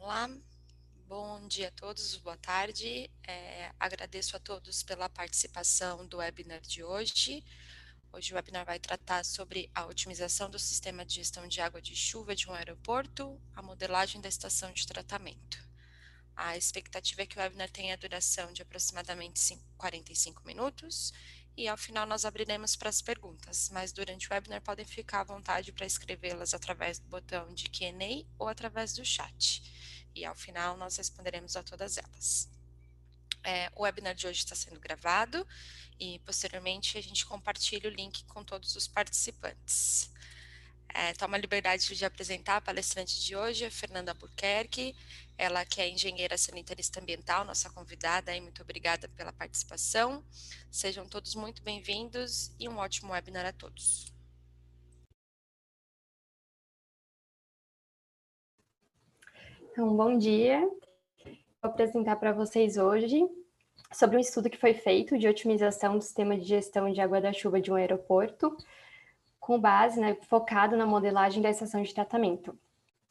Olá, bom dia a todos, boa tarde. Agradeço a todos pela participação do webinar de hoje. Hoje o webinar vai tratar sobre a otimização do sistema de gestão de água de chuva de um aeroporto, a modelagem da estação de tratamento. A expectativa é que o webinar tenha duração de aproximadamente 45 minutos e ao final nós abriremos para as perguntas, mas durante o webinar podem ficar à vontade para escrevê-las através do botão de Q&A ou através do chat. E ao final nós responderemos a todas elas. O webinar de hoje está sendo gravado e posteriormente a gente compartilha o link com todos os participantes. Tomo a liberdade de apresentar a palestrante de hoje, a Fernanda Albuquerque, ela que é engenheira sanitarista ambiental, nossa convidada, e muito obrigada pela participação. Sejam todos muito bem-vindos e um ótimo webinar a todos. Então, bom dia. Vou apresentar para vocês hoje sobre um estudo que foi feito de otimização do sistema de gestão de água da chuva de um aeroporto, com base, focado na modelagem da estação de tratamento.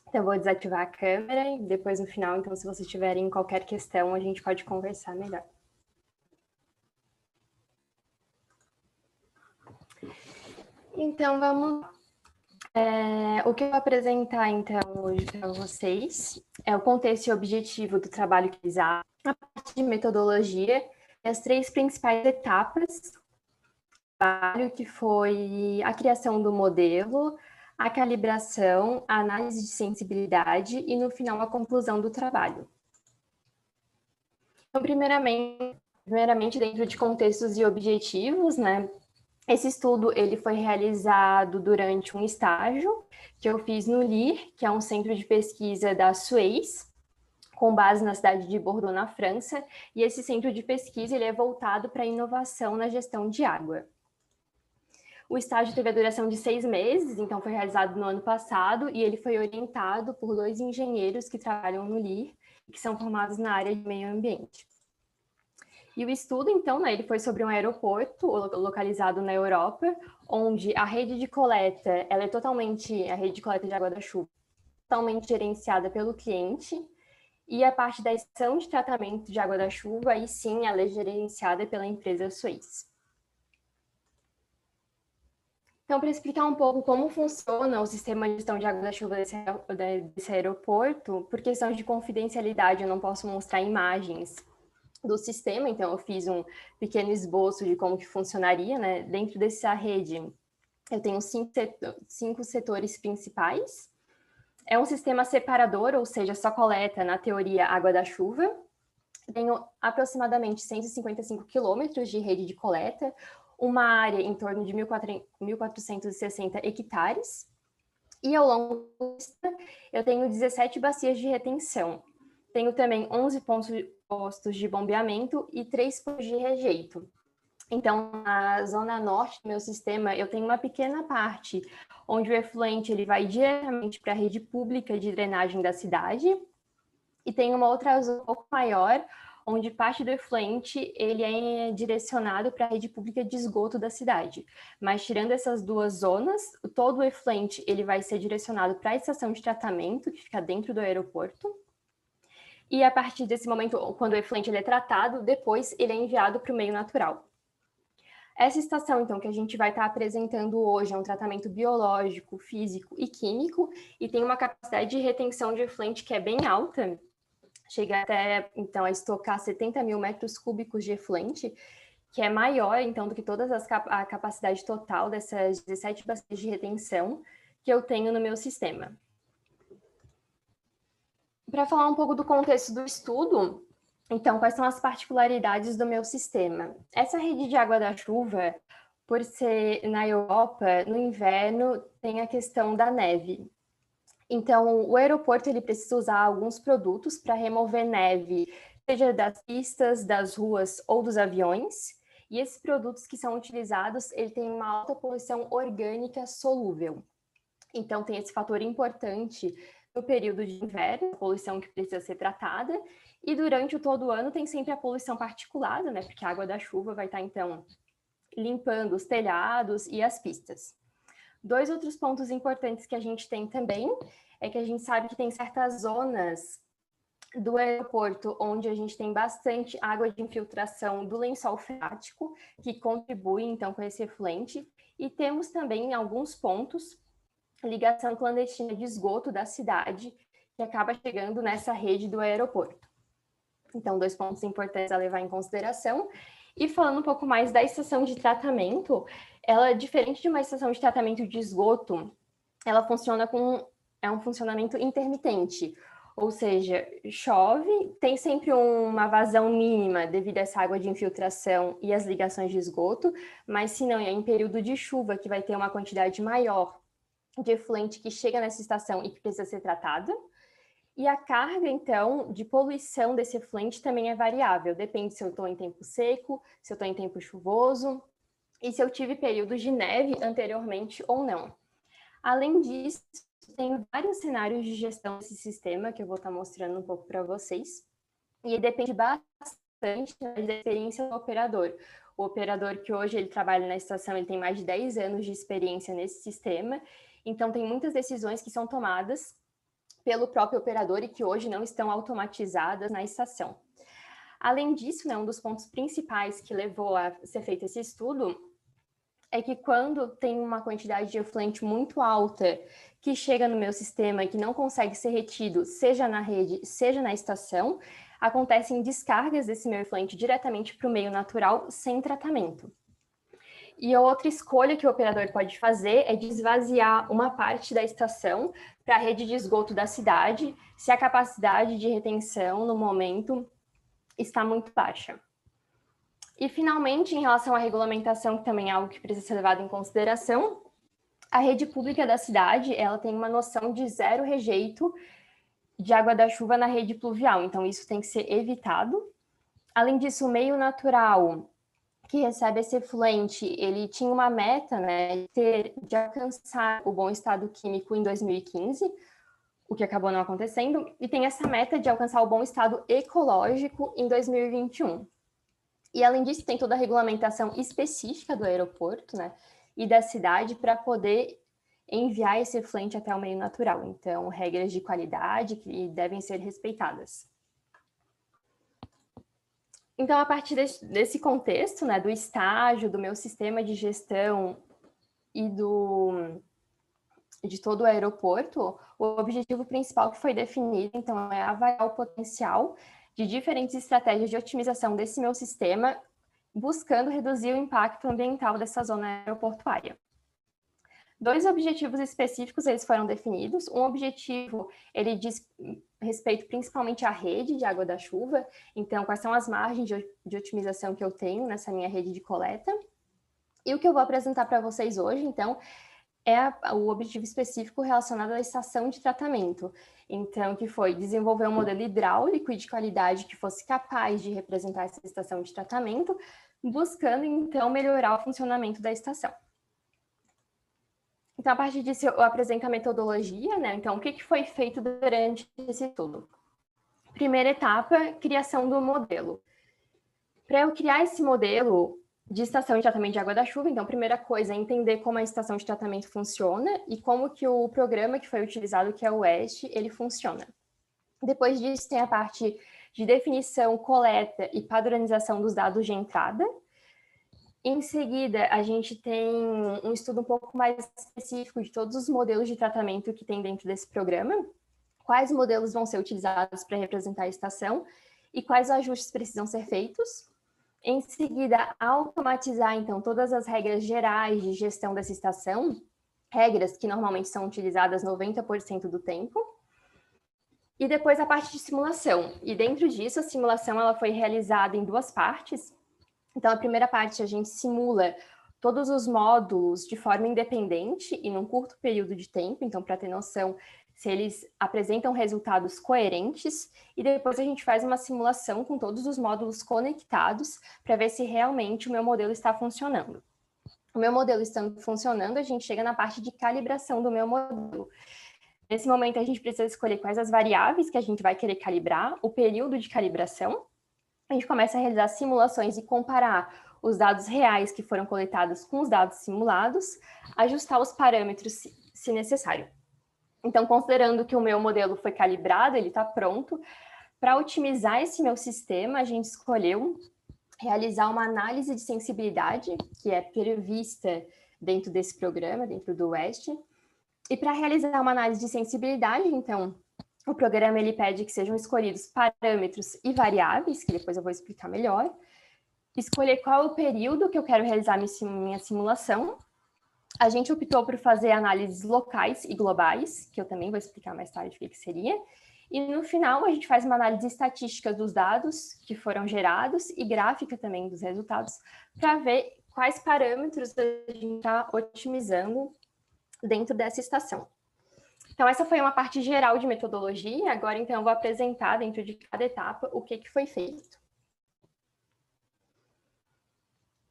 Então, eu vou desativar a câmera e depois no final, então, se vocês tiverem qualquer questão, a gente pode conversar melhor. Então, vamos lá. O que eu vou apresentar, então, hoje para vocês é o contexto e objetivo do trabalho que fiz, a parte de metodologia e as 3 principais etapas do trabalho, que foi a criação do modelo, a calibração, a análise de sensibilidade e, no final, a conclusão do trabalho. Então, primeiramente dentro de contextos e objetivos, esse estudo ele foi realizado durante um estágio que eu fiz no LIR, que é um centro de pesquisa da Suez, com base na cidade de Bordeaux, na França, e esse centro de pesquisa ele é voltado para a inovação na gestão de água. O estágio teve a duração de 6 meses, então foi realizado no ano passado, e ele foi orientado por 2 engenheiros que trabalham no LIR, que são formados na área de meio ambiente. E o estudo, então, ele foi sobre um aeroporto localizado na Europa, onde a rede de coleta, a rede de coleta de água da chuva, totalmente gerenciada pelo cliente, e a parte da estação de tratamento de água da chuva, aí sim, ela é gerenciada pela empresa Suez. Então, para explicar um pouco como funciona o sistema de gestão de água da chuva desse aeroporto, por questões de confidencialidade, eu não posso mostrar imagens do sistema, então eu fiz um pequeno esboço de como que funcionaria, Dentro dessa rede, eu tenho 5 setores principais. É um sistema separador, ou seja, só coleta, na teoria, água da chuva. Tenho aproximadamente 155 quilômetros de rede de coleta, uma área em torno de 1.460 hectares, e ao longo eu tenho 17 bacias de retenção. Tenho também 11 postos de bombeamento e 3 pontos de rejeito. Então, na zona norte do meu sistema, eu tenho uma pequena parte onde o efluente ele vai diretamente para a rede pública de drenagem da cidade, e tem uma outra zona um pouco maior, onde parte do efluente ele é direcionado para a rede pública de esgoto da cidade. Mas tirando essas 2 zonas, todo o efluente ele vai ser direcionado para a estação de tratamento, que fica dentro do aeroporto. E a partir desse momento, quando o efluente ele é tratado, depois ele é enviado para o meio natural. Essa estação, então, que a gente vai estar apresentando hoje é um tratamento biológico, físico e químico, e tem uma capacidade de retenção de efluente que é bem alta, chega até, então, a estocar 70 mil metros cúbicos de efluente, que é maior, então, do que toda a capacidade total dessas 17 bacias de retenção que eu tenho no meu sistema. Para falar um pouco do contexto do estudo, então, quais são as particularidades do meu sistema? Essa rede de água da chuva, por ser na Europa, no inverno, tem a questão da neve. Então, o aeroporto ele precisa usar alguns produtos para remover neve, seja das pistas, das ruas ou dos aviões. E esses produtos que são utilizados, ele tem uma alta poluição orgânica solúvel. Então, tem esse fator importante no período de inverno, a poluição que precisa ser tratada, e durante todo o ano tem sempre a poluição particulada, porque a água da chuva vai estar, então, limpando os telhados e as pistas. 2 outros pontos importantes que a gente tem também é que a gente sabe que tem certas zonas do aeroporto, onde a gente tem bastante água de infiltração do lençol freático, que contribui, então, com esse efluente. E temos também, em alguns pontos, ligação clandestina de esgoto da cidade, que acaba chegando nessa rede do aeroporto. Então, 2 pontos importantes a levar em consideração. E falando um pouco mais da estação de tratamento, ela, diferente de uma estação de tratamento de esgoto, ela funciona é um funcionamento intermitente, ou seja, chove, tem sempre uma vazão mínima devido a essa água de infiltração e as ligações de esgoto, mas se não, é em período de chuva que vai ter uma quantidade maior de efluente que chega nessa estação e que precisa ser tratada. E a carga, então, de poluição desse efluente também é variável, depende se eu estou em tempo seco, se eu estou em tempo chuvoso, e se eu tive períodos de neve anteriormente ou não. Além disso, tem vários cenários de gestão desse sistema, que eu vou estar mostrando um pouco para vocês, e depende bastante da experiência do operador. O operador que hoje ele trabalha na estação, ele tem mais de 10 anos de experiência nesse sistema, então tem muitas decisões que são tomadas pelo próprio operador e que hoje não estão automatizadas na estação. Além disso, né, um dos pontos principais que levou a ser feito esse estudo é que quando tem uma quantidade de efluente muito alta que chega no meu sistema e que não consegue ser retido, seja na rede, seja na estação, acontecem descargas desse meu efluente diretamente para o meio natural sem tratamento. E a outra escolha que o operador pode fazer é de esvaziar uma parte da estação para a rede de esgoto da cidade, se a capacidade de retenção no momento está muito baixa. E, finalmente, em relação à regulamentação, que também é algo que precisa ser levado em consideração, a rede pública da cidade ela tem uma noção de zero rejeito de água da chuva na rede pluvial, então isso tem que ser evitado. Além disso, o meio natural que recebe esse efluente, ele tinha uma meta, né, de alcançar o bom estado químico em 2015, o que acabou não acontecendo, e tem essa meta de alcançar o bom estado ecológico em 2021. E, além disso, tem toda a regulamentação específica do aeroporto, né, e da cidade para poder enviar esse efluente até o meio natural. Então, regras de qualidade que devem ser respeitadas. Então, a partir desse contexto, né, do estágio, do meu sistema de gestão e de todo o aeroporto, o objetivo principal que foi definido, então, é avaliar o potencial de diferentes estratégias de otimização desse meu sistema, buscando reduzir o impacto ambiental dessa zona aeroportuária. 2 objetivos específicos eles foram definidos. Um objetivo, ele diz respeito principalmente à rede de água da chuva, então quais são as margens de otimização que eu tenho nessa minha rede de coleta. E o que eu vou apresentar para vocês hoje, então, é o objetivo específico relacionado à estação de tratamento. Então, que foi desenvolver um modelo hidráulico e de qualidade que fosse capaz de representar essa estação de tratamento, buscando, então, melhorar o funcionamento da estação. Então, a partir disso, eu apresento a metodologia, né? Então, o que foi feito durante esse estudo? Primeira etapa, criação do modelo. Para eu criar esse modelo de estação de tratamento de água da chuva, então, a primeira coisa é entender como a estação de tratamento funciona e como que o programa que foi utilizado, que é o WEST, ele funciona. Depois disso, tem a parte de definição, coleta e padronização dos dados de entrada. Em seguida, a gente tem um estudo um pouco mais específico de todos os modelos de tratamento que tem dentro desse programa, quais modelos vão ser utilizados para representar a estação e quais ajustes precisam ser feitos. Em seguida, automatizar, então, todas as regras gerais de gestão dessa estação, regras que normalmente são utilizadas 90% do tempo. E depois a parte de simulação. E dentro disso, a simulação ela foi realizada em 2 partes. Então, a primeira parte, a gente simula todos os módulos de forma independente e num curto período de tempo, então, para ter noção se eles apresentam resultados coerentes, e depois a gente faz uma simulação com todos os módulos conectados para ver se realmente o meu modelo está funcionando. O meu modelo estando funcionando, a gente chega na parte de calibração do meu modelo. Nesse momento, a gente precisa escolher quais as variáveis que a gente vai querer calibrar, o período de calibração. A gente começa a realizar simulações e comparar os dados reais que foram coletados com os dados simulados, ajustar os parâmetros se necessário. Então, considerando que o meu modelo foi calibrado, ele está pronto, Para otimizar esse meu sistema, a gente escolheu realizar uma análise de sensibilidade, que é prevista dentro desse programa, dentro do WEST. E para realizar uma análise de sensibilidade, então, o programa ele pede que sejam escolhidos parâmetros e variáveis, que depois eu vou explicar melhor, escolher qual é o período que eu quero realizar minha simulação. A gente optou por fazer análises locais e globais, que eu também vou explicar mais tarde o que seria. E no final, a gente faz uma análise estatística dos dados que foram gerados e gráfica também dos resultados, para ver quais parâmetros a gente está otimizando dentro dessa estação. Então, essa foi uma parte geral de metodologia. Agora, então, eu vou apresentar dentro de cada etapa o que foi feito.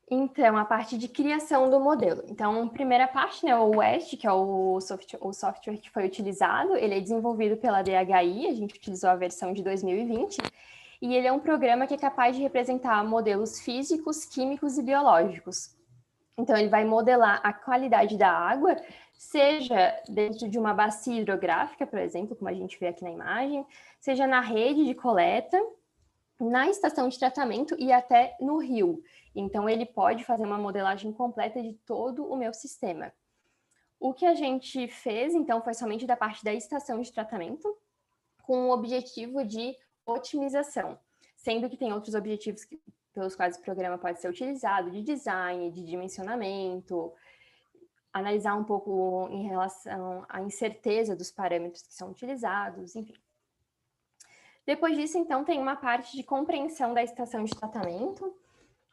Então, a parte de criação do modelo. Então, primeira parte, né, o WEST, que é o software que foi utilizado, ele é desenvolvido pela DHI, a gente utilizou a versão de 2020, e ele é um programa que é capaz de representar modelos físicos, químicos e biológicos. Então, ele vai modelar a qualidade da água, seja dentro de uma bacia hidrográfica, por exemplo, como a gente vê aqui na imagem, seja na rede de coleta, na estação de tratamento e até no rio. Então, ele pode fazer uma modelagem completa de todo o meu sistema. O que a gente fez, então, foi somente da parte da estação de tratamento, com o objetivo de otimização, sendo que tem outros objetivos pelos quais o programa pode ser utilizado, de design, de dimensionamento, analisar um pouco em relação à incerteza dos parâmetros que são utilizados, enfim. Depois disso, então, tem uma parte de compreensão da estação de tratamento.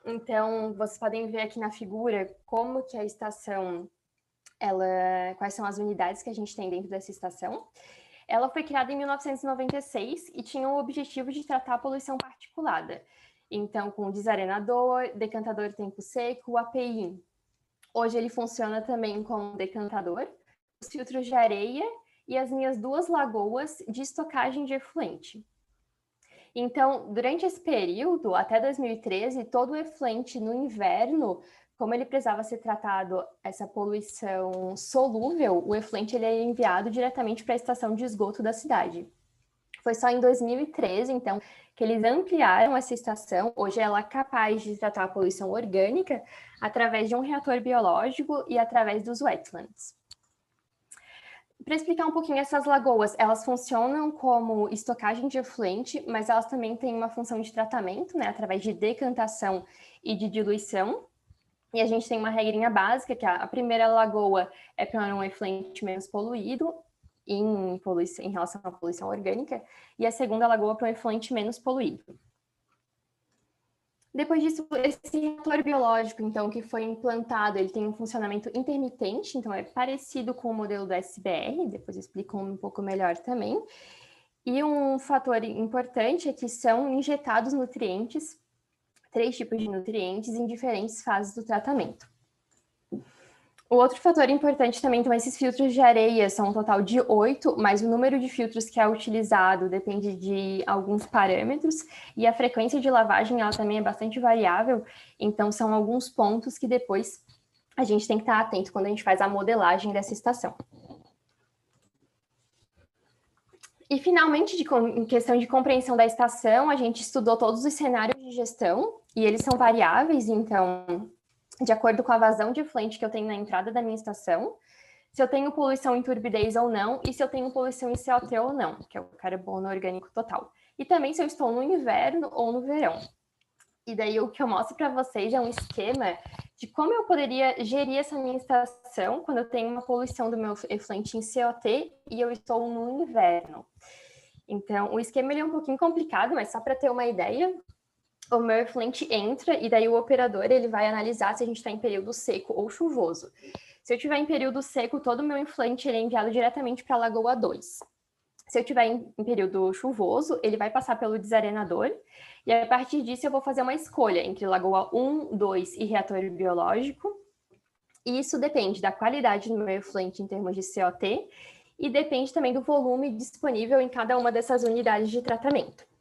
Então, vocês podem ver aqui na figura como que a estação, quais são as unidades que a gente tem dentro dessa estação. Ela foi criada em 1996 e tinha o objetivo de tratar a poluição particulada. Então, com desarenador, decantador tempo seco, API. Hoje ele funciona também como decantador, os filtros de areia e as minhas 2 lagoas de estocagem de efluente. Então, durante esse período, até 2013, todo o efluente no inverno, como ele precisava ser tratado, essa poluição solúvel, o efluente ele é enviado diretamente para a estação de esgoto da cidade. Foi só em 2013, então, que eles ampliaram essa estação. Hoje ela é capaz de tratar a poluição orgânica através de um reator biológico e através dos wetlands. Para explicar um pouquinho essas lagoas, elas funcionam como estocagem de efluente, mas elas também têm uma função de tratamento, né, através de decantação e de diluição. E a gente tem uma regrinha básica, que a primeira lagoa é para um efluente menos poluído, em relação à poluição orgânica, e a segunda lagoa para um efluente menos poluído. Depois disso, esse reator biológico, então, que foi implantado, ele tem um funcionamento intermitente, então é parecido com o modelo do SBR, depois eu explico um pouco melhor também. E um fator importante é que são injetados nutrientes, 3 tipos de nutrientes em diferentes fases do tratamento. O outro fator importante também, então, esses filtros de areia são um total de 8, mas o número de filtros que é utilizado depende de alguns parâmetros, e a frequência de lavagem, ela também é bastante variável, então são alguns pontos que depois a gente tem que estar atento quando a gente faz a modelagem dessa estação. E, finalmente, em questão de compreensão da estação, a gente estudou todos os cenários de gestão, e eles são variáveis, então, de acordo com a vazão de efluente que eu tenho na entrada da minha estação, se eu tenho poluição em turbidez ou não, e se eu tenho poluição em CO2 ou não, que é o carbono orgânico total. E também se eu estou no inverno ou no verão. E daí o que eu mostro para vocês é um esquema de como eu poderia gerir essa minha estação quando eu tenho uma poluição do meu efluente em CO2 e eu estou no inverno. Então, o esquema ele é um pouquinho complicado, mas só para ter uma ideia, o meu efluente entra e daí o operador ele vai analisar se a gente está em período seco ou chuvoso. Se eu estiver em período seco, todo o meu efluente ele é enviado diretamente para a Lagoa 2. Se eu estiver em período chuvoso, ele vai passar pelo desarenador e a partir disso eu vou fazer uma escolha entre Lagoa 1, 2 e reator biológico. E isso depende da qualidade do meu efluente em termos de COT e depende também do volume disponível em cada uma dessas unidades de tratamento.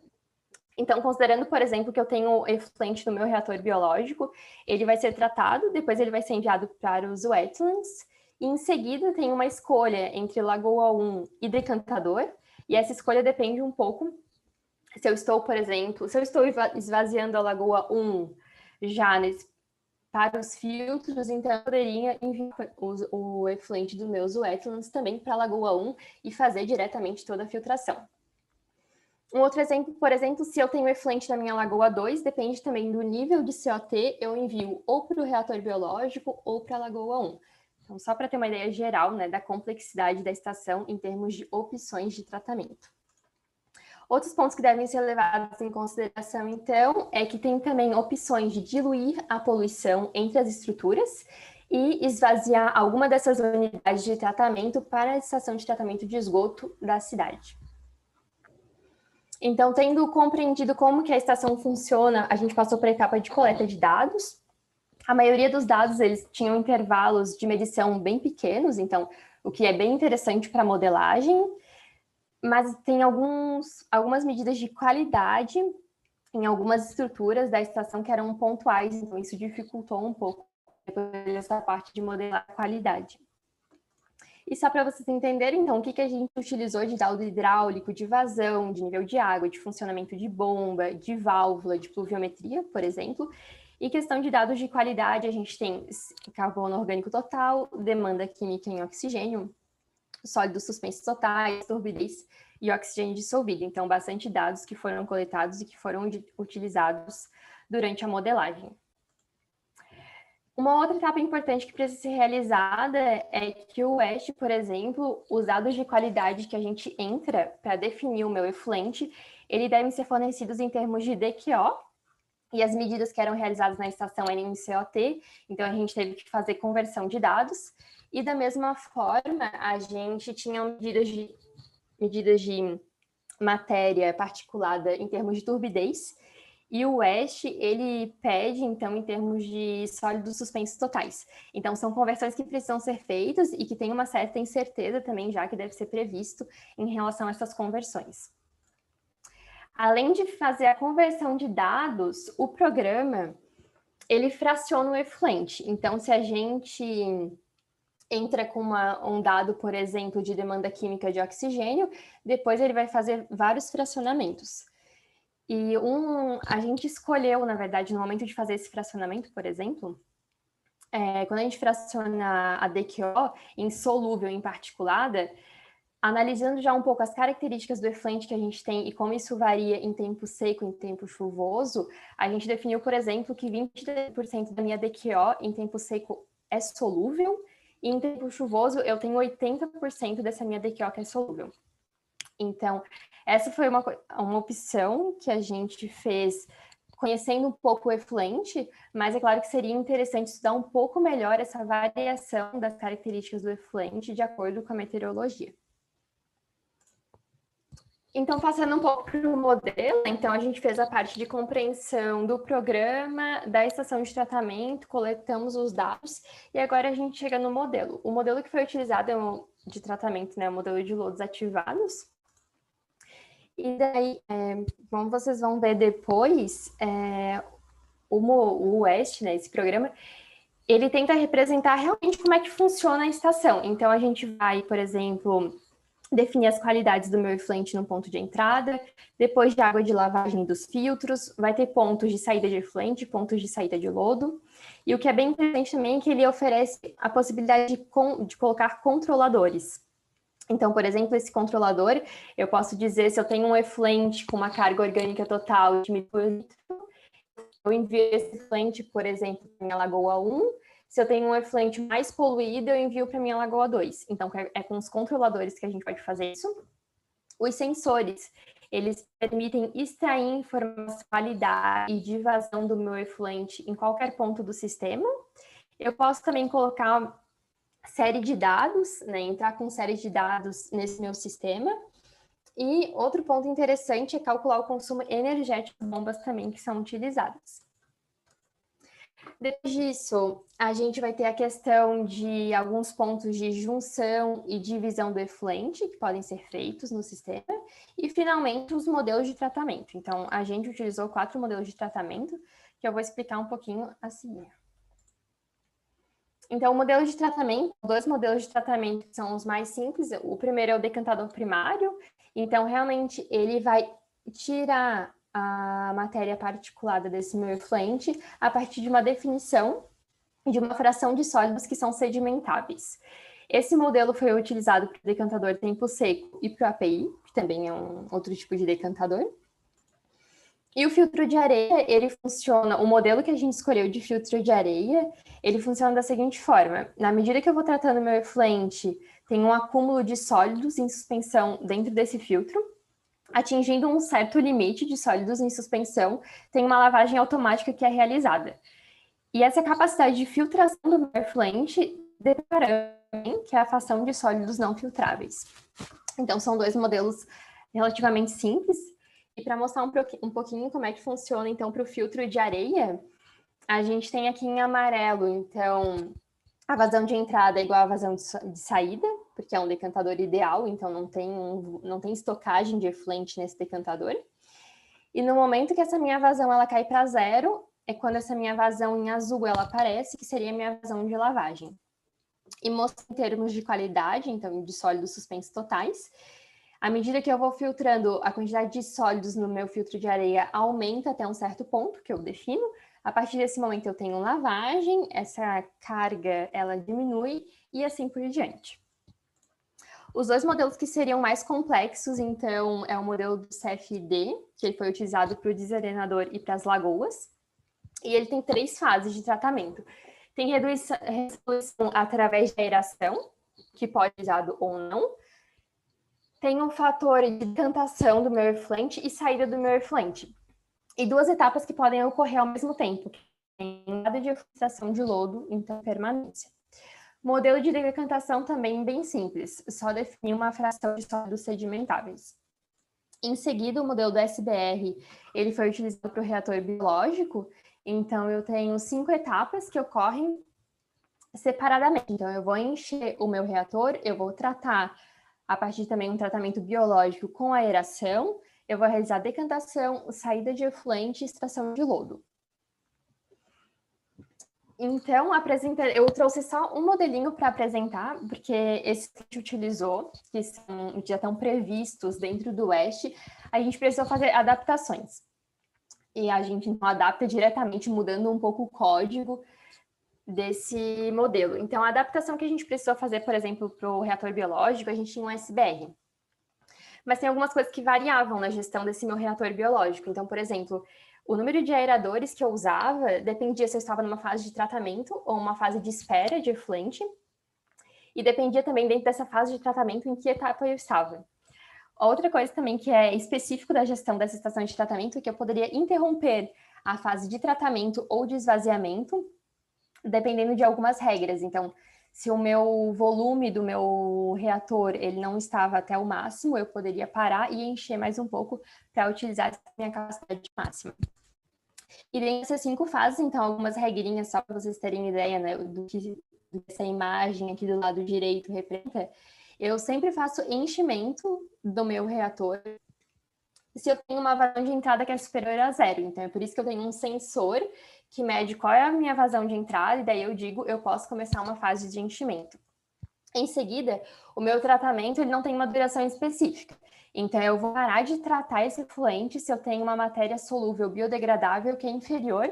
Então, considerando, por exemplo, que eu tenho efluente no meu reator biológico, ele vai ser tratado, depois ele vai ser enviado para os wetlands, e em seguida tem uma escolha entre Lagoa 1 e decantador, e essa escolha depende um pouco Se eu estou, por exemplo, se eu estou esvaziando a Lagoa 1 já para os filtros, então eu poderia enviar o efluente dos meus wetlands também para a Lagoa 1 e fazer diretamente toda a filtração. Um outro exemplo, por exemplo, se eu tenho efluente na minha Lagoa 2, depende também do nível de COT, eu envio ou para o reator biológico ou para a Lagoa 1. Então, só para ter uma ideia geral, né, da complexidade da estação em termos de opções de tratamento. Outros pontos que devem ser levados em consideração, então, é que tem também opções de diluir a poluição entre as estruturas e esvaziar alguma dessas unidades de tratamento para a estação de tratamento de esgoto da cidade. Então, tendo compreendido como que a estação funciona, a gente passou para a etapa de coleta de dados. A maioria dos dados, eles tinham intervalos de medição bem pequenos, então, o que é bem interessante para a modelagem, mas tem algumas medidas de qualidade em algumas estruturas da estação que eram pontuais, então isso dificultou um pouco essa parte de modelar a qualidade. E só para vocês entenderem, então, o que a gente utilizou de dado hidráulico, de vazão, de nível de água, de funcionamento de bomba, de válvula, de pluviometria, por exemplo. E questão de dados de qualidade, a gente tem carbono orgânico total, demanda química em oxigênio, sólidos suspensos totais, turbidez e oxigênio dissolvido. Então, bastante dados que foram coletados e que foram utilizados durante a modelagem. Uma outra etapa importante que precisa ser realizada é que o WEST, por exemplo, os dados de qualidade que a gente entra para definir o meu efluente, eles devem ser fornecidos em termos de DQO, e as medidas que eram realizadas na estação eram em COT, então a gente teve que fazer conversão de dados, e da mesma forma, a gente tinha medidas de matéria particulada em termos de turbidez, e o WEST, ele pede, então, em termos de sólidos suspensos totais. Então, são conversões que precisam ser feitas e que tem uma certa incerteza também, já que deve ser previsto em relação a essas conversões. Além de fazer a conversão de dados, o programa, ele fraciona o efluente. Então, se a gente entra com um dado, por exemplo, de demanda química de oxigênio, depois ele vai fazer vários fracionamentos. E a gente escolheu, na verdade, no momento de fazer esse fracionamento, por exemplo, quando a gente fraciona a DQO em solúvel e em particulada, analisando já um pouco as características do efluente que a gente tem e como isso varia em tempo seco e em tempo chuvoso, a gente definiu, por exemplo, que 20% da minha DQO em tempo seco é solúvel e em tempo chuvoso eu tenho 80% dessa minha DQO que é solúvel. Então, essa foi uma opção que a gente fez conhecendo um pouco o efluente, mas é claro que seria interessante estudar um pouco melhor essa variação das características do efluente de acordo com a meteorologia. Então, passando um pouco para o modelo, então a gente fez a parte de compreensão do programa, da estação de tratamento, coletamos os dados, e agora a gente chega no modelo. O modelo que foi utilizado é de tratamento, né, o modelo de lodos ativados. E daí, como vocês vão ver depois, o WEST, né, esse programa, ele tenta representar realmente como é que funciona a estação. Então, a gente vai, por exemplo, definir as qualidades do meu efluente no ponto de entrada, depois de água de lavagem dos filtros, vai ter pontos de saída de efluente, pontos de saída de lodo. E o que é bem interessante também é que ele oferece a possibilidade de colocar controladores. Então, por exemplo, esse controlador, eu posso dizer se eu tenho um efluente com uma carga orgânica total de 1.000 por litro, eu envio esse efluente, por exemplo, para minha Lagoa 1. Se eu tenho um efluente mais poluído, eu envio para minha Lagoa 2. Então, é com os controladores que a gente pode fazer isso. Os sensores, eles permitem extrair informação de qualidade e de vazão do meu efluente em qualquer ponto do sistema. Eu posso também colocar série de dados, né, entrar com série de dados nesse meu sistema. E outro ponto interessante é calcular o consumo energético de bombas também que são utilizadas. Depois disso, a gente vai ter a questão de alguns pontos de junção e divisão do efluente que podem ser feitos no sistema. E, finalmente, os modelos de tratamento. Então, a gente utilizou 4 modelos de tratamento que eu vou explicar um pouquinho a seguir. Então, o modelo de tratamento, 2 modelos de tratamento são os mais simples. O primeiro é o decantador primário. Então, realmente, ele vai tirar a matéria particulada desse meu efluente a partir de uma definição de uma fração de sólidos que são sedimentáveis. Esse modelo foi utilizado para o decantador tempo seco e para o API, que também é um outro tipo de decantador. E o filtro de areia, ele funciona, o modelo que a gente escolheu de filtro de areia, ele funciona da seguinte forma: na medida que eu vou tratando meu efluente, tem um acúmulo de sólidos em suspensão dentro desse filtro, atingindo um certo limite de sólidos em suspensão, tem uma lavagem automática que é realizada. E essa capacidade de filtração do meu efluente depara que é a fração de sólidos não filtráveis. Então, são dois modelos relativamente simples. E para mostrar um pouquinho como é que funciona, então, para o filtro de areia, a gente tem aqui em amarelo, então, a vazão de entrada é igual à vazão de saída, porque é um decantador ideal, então não tem estocagem de efluente nesse decantador. E no momento que essa minha vazão ela cai para zero, é quando essa minha vazão em azul ela aparece, que seria a minha vazão de lavagem. E mostra em termos de qualidade, então, de sólidos suspensos totais. À medida que eu vou filtrando, a quantidade de sólidos no meu filtro de areia aumenta até um certo ponto, que eu defino. A partir desse momento eu tenho lavagem, essa carga ela diminui e assim por diante. Os dois modelos que seriam mais complexos, então, é o modelo do CFD, que ele foi utilizado para o desarenador e para as lagoas. E ele tem 3 fases de tratamento. Tem resolução através da aeração, que pode ser usado ou não. Tem um fator de decantação do meu efluente e saída do meu efluente. E 2 etapas que podem ocorrer ao mesmo tempo. Tem nada de filtração de lodo, então permanência. Modelo de decantação também bem simples, só definir uma fração de sólidos sedimentáveis. Em seguida, o modelo do SBR, ele foi utilizado para o reator biológico, então eu tenho 5 etapas que ocorrem separadamente. Então, eu vou encher o meu reator, eu vou tratar, a partir também um tratamento biológico com aeração, eu vou realizar decantação, saída de efluente e extração de lodo. Então, eu trouxe só um modelinho para apresentar, porque esses que a gente utilizou, que já estão previstos dentro do West, a gente precisou fazer adaptações. E a gente então adapta diretamente, mudando um pouco o código desse modelo. Então, a adaptação que a gente precisou fazer, por exemplo, para o reator biológico, a gente tinha um SBR. Mas tem algumas coisas que variavam na gestão desse meu reator biológico. Então, por exemplo, o número de aeradores que eu usava dependia se eu estava numa fase de tratamento ou uma fase de espera de efluente. E dependia também, dentro dessa fase de tratamento, em que etapa eu estava. Outra coisa também que é específico da gestão dessa estação de tratamento é que eu poderia interromper a fase de tratamento ou de esvaziamento, dependendo de algumas regras. Então, se o meu volume do meu reator ele não estava até o máximo, eu poderia parar e encher mais um pouco para utilizar essa minha capacidade máxima. E dessas 5 fases, então, algumas regrinhas só para vocês terem ideia, né, do que essa imagem aqui do lado direito representa. Eu sempre faço enchimento do meu reator se eu tenho uma vazão de entrada que é superior a zero. Então, é por isso que eu tenho um sensor que mede qual é a minha vazão de entrada, e daí eu digo, eu posso começar uma fase de enchimento. Em seguida, o meu tratamento ele não tem uma duração específica. Então, eu vou parar de tratar esse efluente se eu tenho uma matéria solúvel biodegradável que é inferior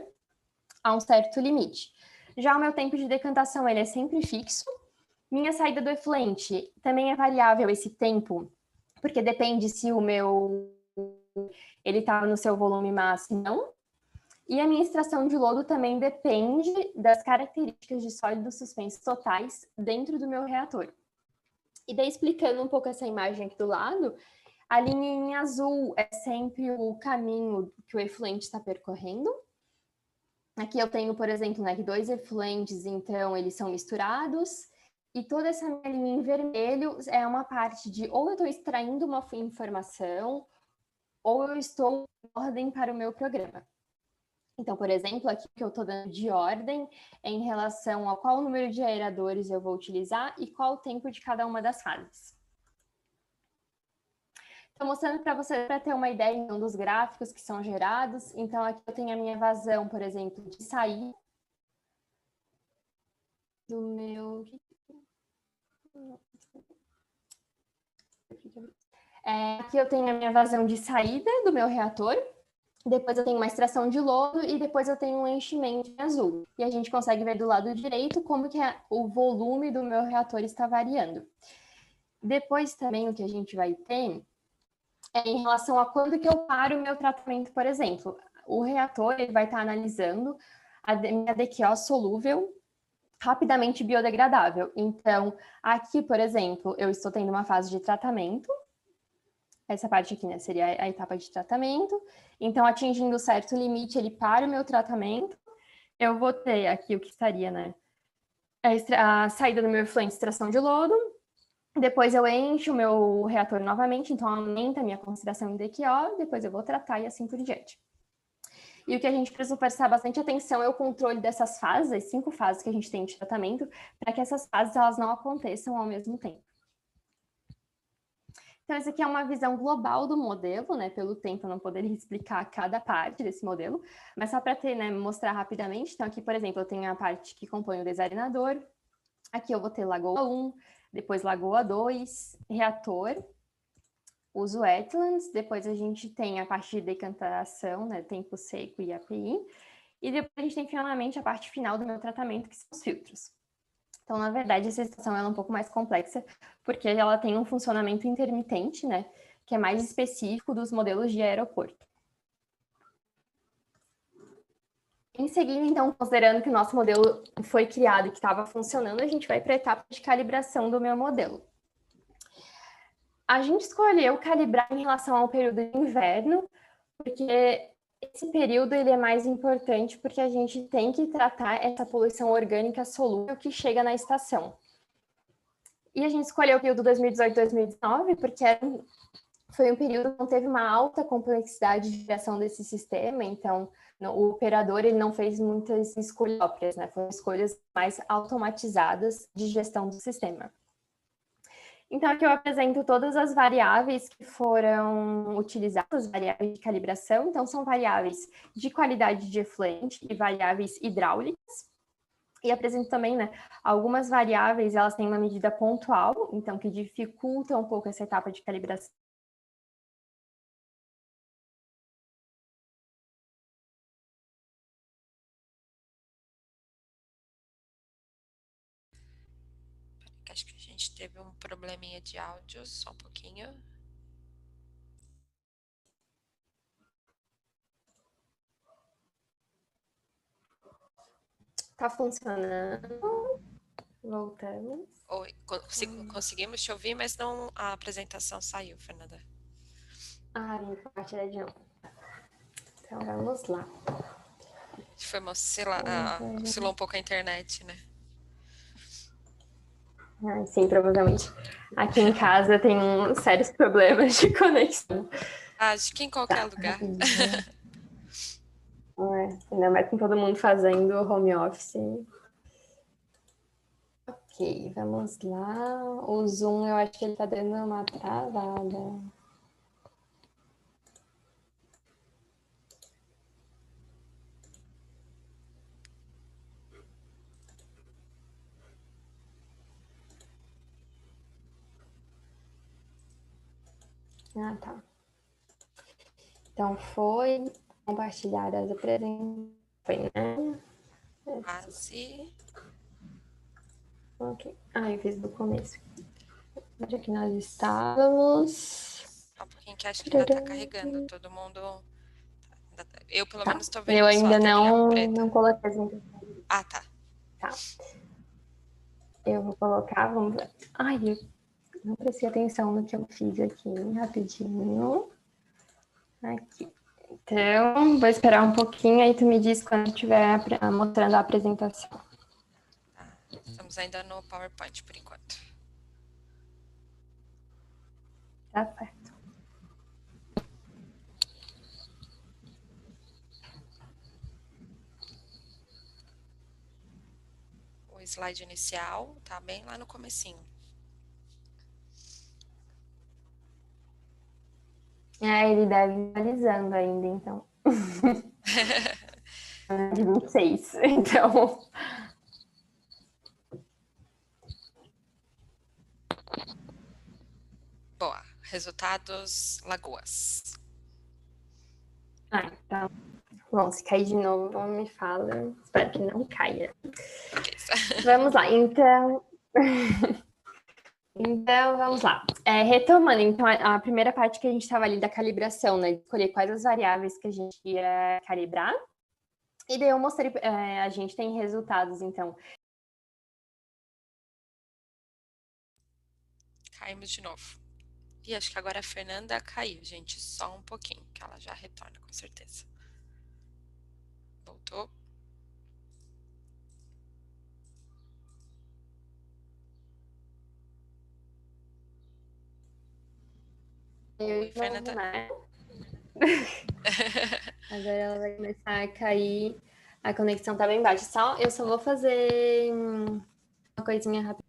a um certo limite. Já o meu tempo de decantação ele é sempre fixo. Minha saída do efluente também é variável esse tempo, porque depende se o meu ele está no seu volume máximo, não. E a minha extração de lodo também depende das características de sólidos suspensos totais dentro do meu reator. E daí, explicando um pouco essa imagem aqui do lado, a linha em azul é sempre o caminho que o efluente está percorrendo. Aqui eu tenho, por exemplo, né, 2 efluentes, então eles são misturados. E toda essa minha linha em vermelho é uma parte de ou eu estou extraindo uma informação, ou eu estou em ordem para o meu programa. Então, por exemplo, aqui que eu estou dando de ordem é em relação a qual número de aeradores eu vou utilizar e qual o tempo de cada uma das fases. Estou mostrando para você para ter uma ideia então, dos gráficos que são gerados. Então, aqui eu tenho a minha vazão, por exemplo, de sair do meu... Aqui eu tenho a minha vazão de saída do meu reator, depois eu tenho uma extração de lodo e depois eu tenho um enchimento em azul. E a gente consegue ver do lado direito como que o volume do meu reator está variando. Depois também o que a gente vai ter é em relação a quando que eu paro o meu tratamento, por exemplo. O reator ele vai estar analisando a minha DQO solúvel rapidamente biodegradável. Então, aqui, por exemplo, eu estou tendo uma fase de tratamento. Essa parte aqui, né, seria a etapa de tratamento. Então, atingindo certo limite, ele para o meu tratamento. Eu vou ter aqui o que estaria, né, a saída do meu efluente de extração de lodo. Depois eu encho o meu reator novamente, então aumenta a minha concentração em DQO, depois eu vou tratar e assim por diante. E o que a gente precisa prestar bastante atenção é o controle dessas fases, as 5 fases que a gente tem de tratamento, para que essas fases elas não aconteçam ao mesmo tempo. Então, essa aqui é uma visão global do modelo, né? Pelo tempo, eu não poderia explicar cada parte desse modelo, mas só para ter, né, mostrar rapidamente. Então, aqui, por exemplo, eu tenho a parte que compõe o designador. Aqui eu vou ter Lagoa 1, depois Lagoa 2, reator, os wetlands, depois a gente tem a parte de decantação, né, tempo seco e API, e depois a gente tem finalmente a parte final do meu tratamento, que são os filtros. Então, na verdade, essa estação ela é um pouco mais complexa, porque ela tem um funcionamento intermitente, né, que é mais específico dos modelos de aeroporto. Em seguida, então, considerando que o nosso modelo foi criado e que estava funcionando, a gente vai para a etapa de calibração do meu modelo. A gente escolheu calibrar em relação ao período de inverno, porque esse período ele é mais importante porque a gente tem que tratar essa poluição orgânica solúvel que chega na estação. E a gente escolheu o período 2018-2019 porque foi um período que não teve uma alta complexidade de geração desse sistema, então o operador ele não fez muitas escolhas próprias, né? Foram escolhas mais automatizadas de gestão do sistema. Então, aqui eu apresento todas as variáveis que foram utilizadas, variáveis de calibração. Então, são variáveis de qualidade de efluente e variáveis hidráulicas. E apresento também, né, algumas variáveis, elas têm uma medida pontual, então, que dificulta um pouco essa etapa de calibração. Acho que a gente teve um probleminha de áudio, só um pouquinho. Tá funcionando. Voltamos. Oi, conseguimos te ouvir, mas não a apresentação saiu, Fernanda. Vou compartilhar de novo. Então, vamos lá. Foi oscilou um pouco a internet, né? Sim, provavelmente. Aqui em casa tem sérios problemas de conexão. Acho que em qualquer lugar. Ainda mais com todo mundo fazendo home office. Ok, vamos lá. O Zoom, eu acho que ele tá dando uma travada. Tá. Então, foi compartilhar as apresentações. Foi, né? Quase. Ok. Eu fiz do começo. Onde é que nós estávamos? Só um pouquinho que acho que ainda tá carregando. Todo mundo... Eu, pelo menos, tô vendo Eu só a ainda telinha preta. não coloquei as apresentações. Tá. Tá. Eu vou colocar, vamos ver. Eu não prestei atenção no que eu fiz aqui, rapidinho. Aqui. Então, vou esperar um pouquinho, aí tu me diz quando estiver mostrando a apresentação. Tá. Estamos ainda no PowerPoint, por enquanto. Tá certo. O slide inicial tá bem lá no comecinho. Ele deve ir analisando ainda, então. De 26, então... Boa. Resultados, Lagoas. Então. Bom, se cair de novo, me fala. Espero que não caia. Ok. Vamos lá, então. Então, vamos lá. Retomando, então, a primeira parte que a gente estava ali da calibração, né? Escolher quais as variáveis que a gente ia calibrar. E daí eu mostrei, a gente tem resultados, então. Caímos de novo. E acho que agora a Fernanda caiu, gente. Só um pouquinho, que ela já retorna, com certeza. Voltou. Oi, Fernanda. Né? Agora ela vai começar a cair. A conexão tá bem baixa. Eu só vou fazer uma coisinha rápida.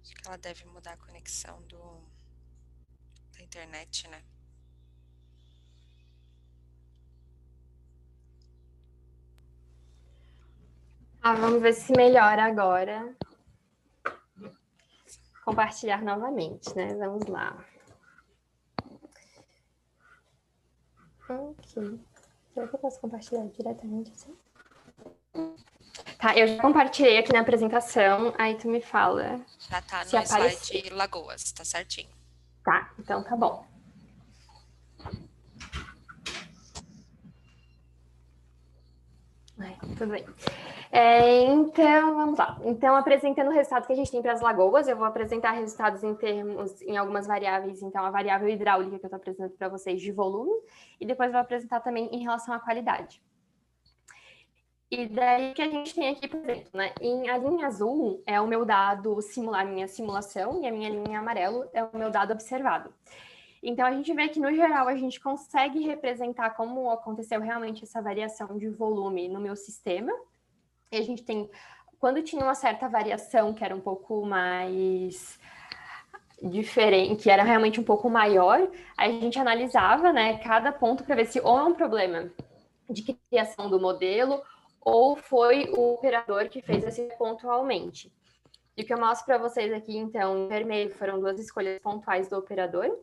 Acho que ela deve mudar a conexão da internet, né? Vamos ver se melhora agora. Compartilhar novamente, né? Vamos lá. Ok. Será que eu posso compartilhar diretamente assim? Tá, eu já compartilhei aqui na apresentação, aí tu me fala. Já tá se no aparecer. slide Lagoas, tá certinho. Tá, então tá bom. Tudo bem. Então, vamos lá. Então, apresentando o resultado que a gente tem para as lagoas, eu vou apresentar resultados em algumas variáveis. Então, a variável hidráulica que eu estou apresentando para vocês de volume, e depois vou apresentar também em relação à qualidade. E daí que a gente tem aqui, por exemplo, né? A linha azul é o meu dado a minha simulação, e a minha linha amarelo é o meu dado observado. Então, a gente vê que, no geral, a gente consegue representar como aconteceu realmente essa variação de volume no meu sistema. E a gente tem, quando tinha uma certa variação que era um pouco mais diferente, que era realmente um pouco maior, a gente analisava, né, cada ponto para ver se ou é um problema de criação do modelo ou foi o operador que fez esse pontualmente. E o que eu mostro para vocês aqui, então, em vermelho, foram duas escolhas pontuais do operador.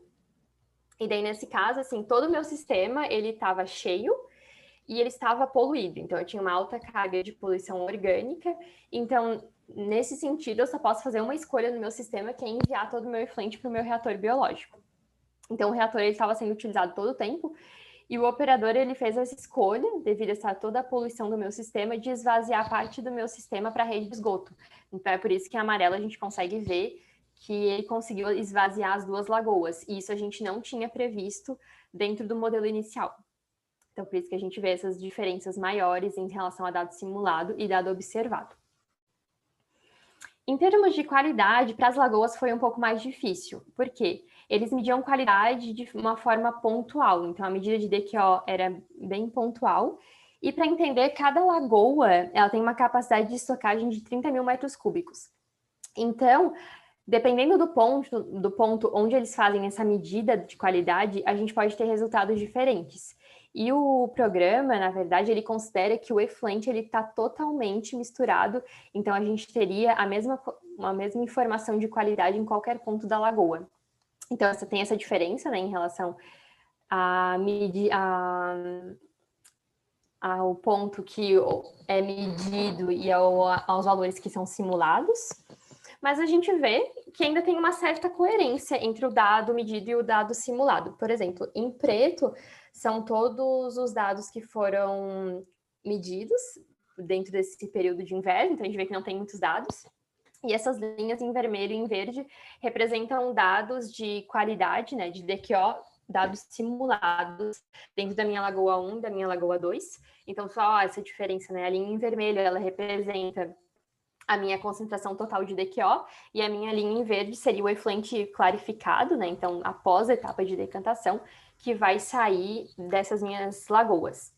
E daí, nesse caso, assim, todo o meu sistema, ele estava cheio e ele estava poluído. Então, eu tinha uma alta carga de poluição orgânica. Então, nesse sentido, eu só posso fazer uma escolha no meu sistema, que é enviar todo o meu efluente para o meu reator biológico. Então, o reator estava sendo utilizado todo o tempo, e o operador ele fez essa escolha, devido a essa toda a poluição do meu sistema, de esvaziar parte do meu sistema para a rede de esgoto. Então, é por isso que em amarelo a gente consegue ver que ele conseguiu esvaziar as duas lagoas. E isso a gente não tinha previsto dentro do modelo inicial. Então, por isso que a gente vê essas diferenças maiores em relação a dado simulado e dado observado. Em termos de qualidade, para as lagoas foi um pouco mais difícil. Por quê? Eles mediam qualidade de uma forma pontual. Então, a medida de DQO era bem pontual. E para entender, cada lagoa ela tem uma capacidade de estocagem de 30 mil metros cúbicos. Então, dependendo do ponto onde eles fazem essa medida de qualidade, a gente pode ter resultados diferentes. E o programa, na verdade, ele considera que o efluente está totalmente misturado, então a gente teria uma mesma informação de qualidade em qualquer ponto da lagoa. Então, tem essa diferença, né, em relação ao ponto que é medido e aos valores que são simulados. Mas a gente vê que ainda tem uma certa coerência entre o dado medido e o dado simulado. Por exemplo, em preto são todos os dados que foram medidos dentro desse período de inverno, então a gente vê que não tem muitos dados. E essas linhas em vermelho e em verde representam dados de qualidade, né, de DQO, dados simulados dentro da minha Lagoa 1, da minha Lagoa 2. Então, só essa diferença, né? A linha em vermelho, ela representa a minha concentração total de DQO, e a minha linha em verde seria o efluente clarificado, né? Então, após a etapa de decantação, que vai sair dessas minhas lagoas.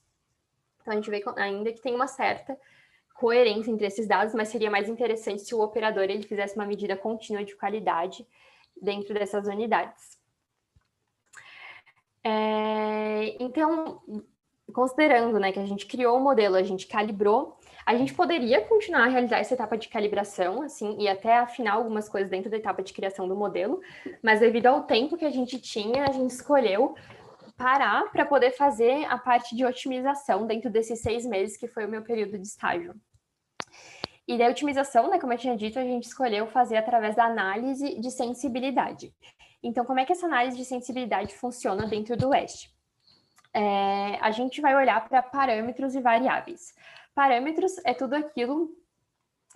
Então, a gente vê ainda que tem uma certa coerência entre esses dados, mas seria mais interessante se o operador ele fizesse uma medida contínua de qualidade dentro dessas unidades. Então, considerando, né, que a gente criou o modelo, a gente calibrou, a gente poderia continuar a realizar essa etapa de calibração, assim, e até afinar algumas coisas dentro da etapa de criação do modelo, mas devido ao tempo que a gente tinha, a gente escolheu parar para poder fazer a parte de otimização dentro desses 6 meses, que foi o meu período de estágio. E da otimização, né, como eu tinha dito, a gente escolheu fazer através da análise de sensibilidade. Então, como é que essa análise de sensibilidade funciona dentro do WEST? A gente vai olhar para parâmetros e variáveis. Parâmetros é tudo aquilo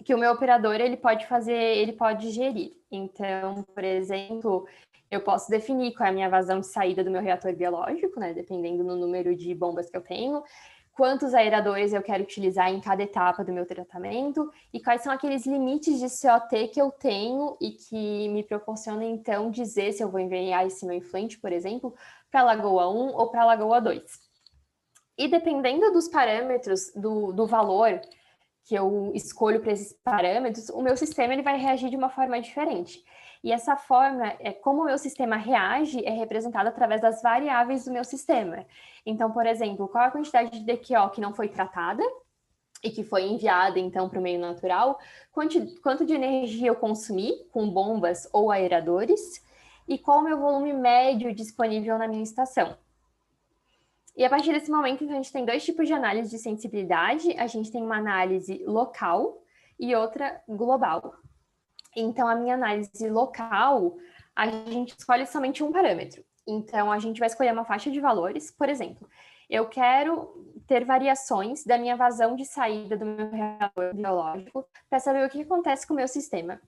que o meu operador ele pode fazer, ele pode gerir. Então, por exemplo, eu posso definir qual é a minha vazão de saída do meu reator biológico, né, dependendo do número de bombas que eu tenho, quantos aeradores eu quero utilizar em cada etapa do meu tratamento e quais são aqueles limites de COT que eu tenho e que me proporcionam, então, dizer se eu vou enviar esse meu influente, por exemplo, para a Lagoa 1 ou para a Lagoa 2. E dependendo dos parâmetros, do valor que eu escolho para esses parâmetros, o meu sistema ele vai reagir de uma forma diferente. E essa forma, como o meu sistema reage, é representada através das variáveis do meu sistema. Então, por exemplo, qual a quantidade de DQO que não foi tratada e que foi enviada, então, para o meio natural, quanto de energia eu consumi com bombas ou aeradores, e qual o meu volume médio disponível na minha estação. E a partir desse momento, então, a gente tem 2 tipos de análise de sensibilidade. A gente tem uma análise local e outra global. Então, a minha análise local, a gente escolhe somente um parâmetro. Então, a gente vai escolher uma faixa de valores. Por exemplo, eu quero ter variações da minha vazão de saída do meu reator biológico para saber o que acontece com o meu sistema.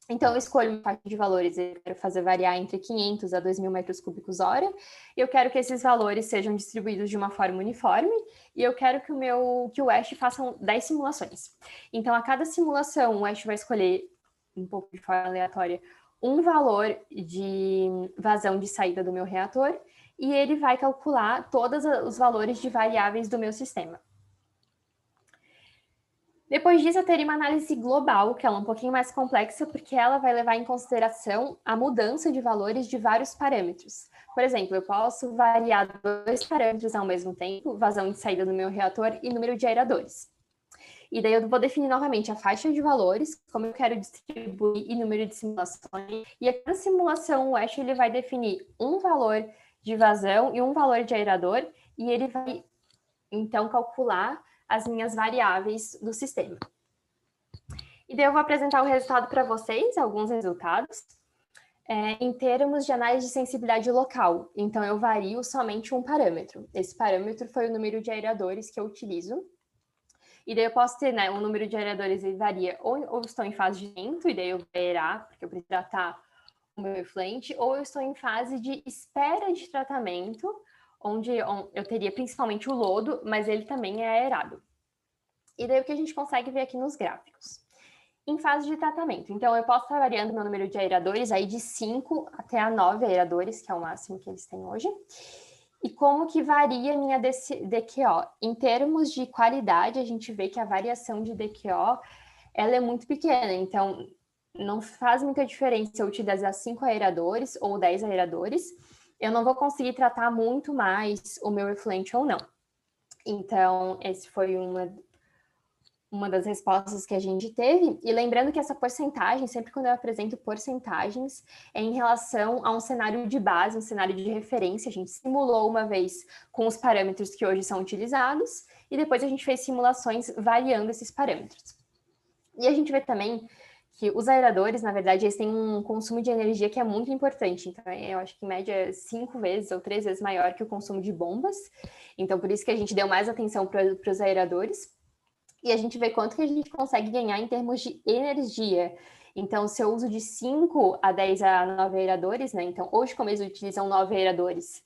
Então, eu escolho uma faixa de valores, eu quero fazer variar entre 500 a 2.000 metros cúbicos hora, eu quero que esses valores sejam distribuídos de uma forma uniforme, e eu quero que o WEST faça 10 simulações. Então, a cada simulação, o WEST vai escolher, um pouco de forma aleatória, um valor de vazão de saída do meu reator, e ele vai calcular todos os valores de variáveis do meu sistema. Depois disso, eu teria uma análise global, que ela é um pouquinho mais complexa, porque ela vai levar em consideração a mudança de valores de vários parâmetros. Por exemplo, eu posso variar 2 parâmetros ao mesmo tempo, vazão de saída do meu reator e número de aeradores. E daí eu vou definir novamente a faixa de valores, como eu quero distribuir e número de simulações. E a cada simulação, o Ash ele vai definir um valor de vazão e um valor de aerador, e ele vai, então, calcular as minhas variáveis do sistema. E daí eu vou apresentar o resultado para vocês, alguns resultados, em termos de análise de sensibilidade local. Então, eu vario somente um parâmetro. Esse parâmetro foi o número de aeradores que eu utilizo. E daí eu posso ter, né, o número de aeradores, ele varia, ou estou em fase de vento, e daí eu vou aerar, porque eu preciso tratar o meu efluente, ou eu estou em fase de espera de tratamento, onde eu teria principalmente o lodo, mas ele também é aerado. E daí o que a gente consegue ver aqui nos gráficos. Em fase de tratamento, então eu posso estar variando meu número de aeradores aí de 5 até a 9 aeradores, que é o máximo que eles têm hoje. E como que varia a minha DQO? Em termos de qualidade, a gente vê que a variação de DQO, ela é muito pequena, então não faz muita diferença se eu utilizar 5 aeradores ou 10 aeradores, eu não vou conseguir tratar muito mais o meu efluente ou não. Então, esse foi uma das respostas que a gente teve, e lembrando que essa porcentagem, sempre quando eu apresento porcentagens, é em relação a um cenário de base, um cenário de referência. A gente simulou uma vez com os parâmetros que hoje são utilizados, e depois a gente fez simulações variando esses parâmetros. E a gente vê também que os aeradores, na verdade, eles têm um consumo de energia que é muito importante. Então, eu acho que em média 5 vezes ou 3 vezes maior que o consumo de bombas. Então, por isso que a gente deu mais atenção para os aeradores. E a gente vê quanto que a gente consegue ganhar em termos de energia. Então, se eu uso de 5 a 10 a 9 aeradores, né? Então, hoje, como eles utilizam 9 aeradores,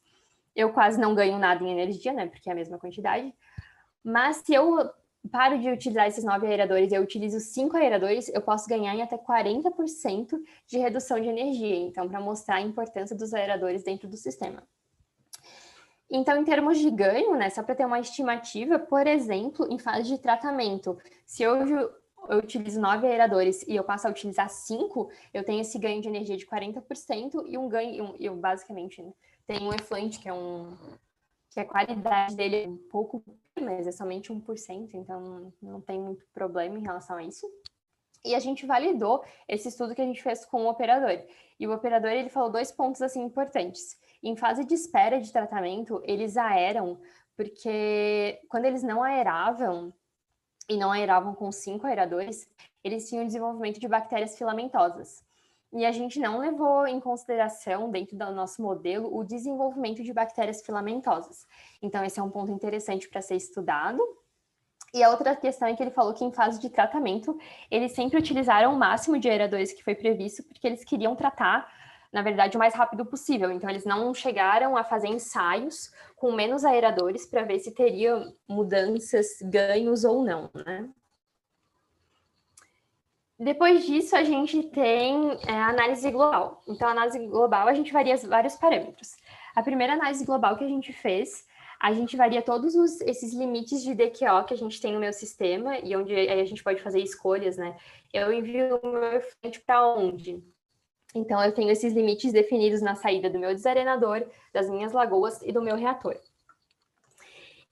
eu quase não ganho nada em energia, né? Porque é a mesma quantidade. Mas se eu paro de utilizar esses 9 aeradores e eu utilizo 5 aeradores, eu posso ganhar em até 40% de redução de energia. Então, para mostrar a importância dos aeradores dentro do sistema. Então, em termos de ganho, né, só para ter uma estimativa, por exemplo, em fase de tratamento, se hoje eu utilizo 9 aeradores e eu passo a utilizar 5, eu tenho esse ganho de energia de 40% e um ganho, eu basicamente, né, tenho um efluente que a qualidade dele é um pouco, mas é somente 1%, então não tem muito problema em relação a isso. E a gente validou esse estudo que a gente fez com o operador. E o operador, ele falou 2 pontos, assim, importantes. Em fase de espera de tratamento, eles aeram, porque quando eles não aeravam, e não aeravam com 5 aeradores, eles tinham desenvolvimento de bactérias filamentosas. E a gente não levou em consideração, dentro do nosso modelo, o desenvolvimento de bactérias filamentosas. Então, esse é um ponto interessante para ser estudado. E a outra questão é que ele falou que em fase de tratamento, eles sempre utilizaram o máximo de aeradores que foi previsto, porque eles queriam tratar, na verdade, o mais rápido possível. Então, eles não chegaram a fazer ensaios com menos aeradores para ver se teria mudanças, ganhos ou não, né? Depois disso, a gente tem a análise global. Então, a análise global, a gente varia vários parâmetros. A primeira análise global que a gente varia todos esses limites de DQO que a gente tem no meu sistema, e onde aí a gente pode fazer escolhas, né? Eu envio o meu efluente para onde? Então, eu tenho esses limites definidos na saída do meu desarenador, das minhas lagoas e do meu reator.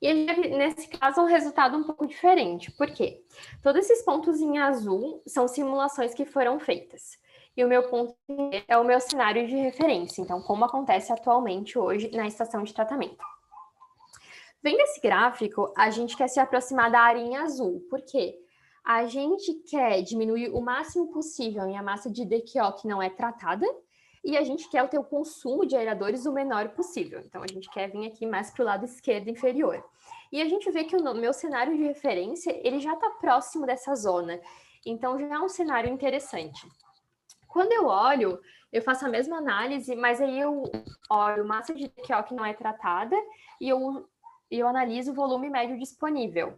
E nesse caso é um resultado um pouco diferente. Por quê? Todos esses pontos em azul são simulações que foram feitas. E o meu ponto é o meu cenário de referência. Então, como acontece atualmente hoje na estação de tratamento. Vendo esse gráfico, a gente quer se aproximar da área em azul. Por quê? A gente quer diminuir o máximo possível em a massa de DQO que não é tratada, e a gente quer ter o consumo de aeradores o menor possível. Então, a gente quer vir aqui mais para o lado esquerdo inferior. E a gente vê que o meu cenário de referência, ele já está próximo dessa zona. Então, já é um cenário interessante. Quando eu olho, eu faço a mesma análise, mas aí eu olho massa de DQO que não é tratada e eu analiso o volume médio disponível.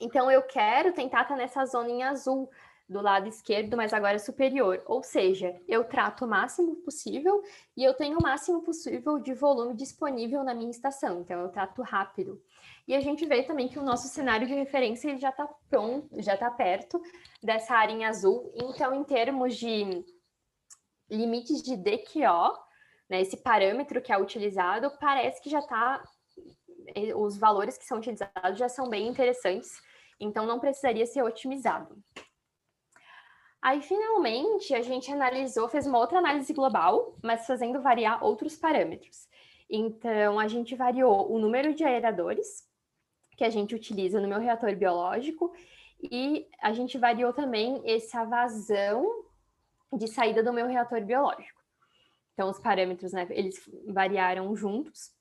Então, eu quero tentar estar nessa zona em azul, do lado esquerdo, mas agora superior. Ou seja, eu trato o máximo possível e eu tenho o máximo possível de volume disponível na minha estação. Então, eu trato rápido. E a gente vê também que o nosso cenário de referência ele já está pronto, já está perto dessa área em azul. Então, em termos de limites de DQO, né, esse parâmetro que é utilizado, parece que já está... Os valores que são utilizados já são bem interessantes. Então, não precisaria ser otimizado. Aí, finalmente, a gente fez uma outra análise global, mas fazendo variar outros parâmetros. Então, a gente variou o número de aeradores que a gente utiliza no meu reator biológico e a gente variou também essa vazão de saída do meu reator biológico. Então, os parâmetros, né, eles variaram juntos.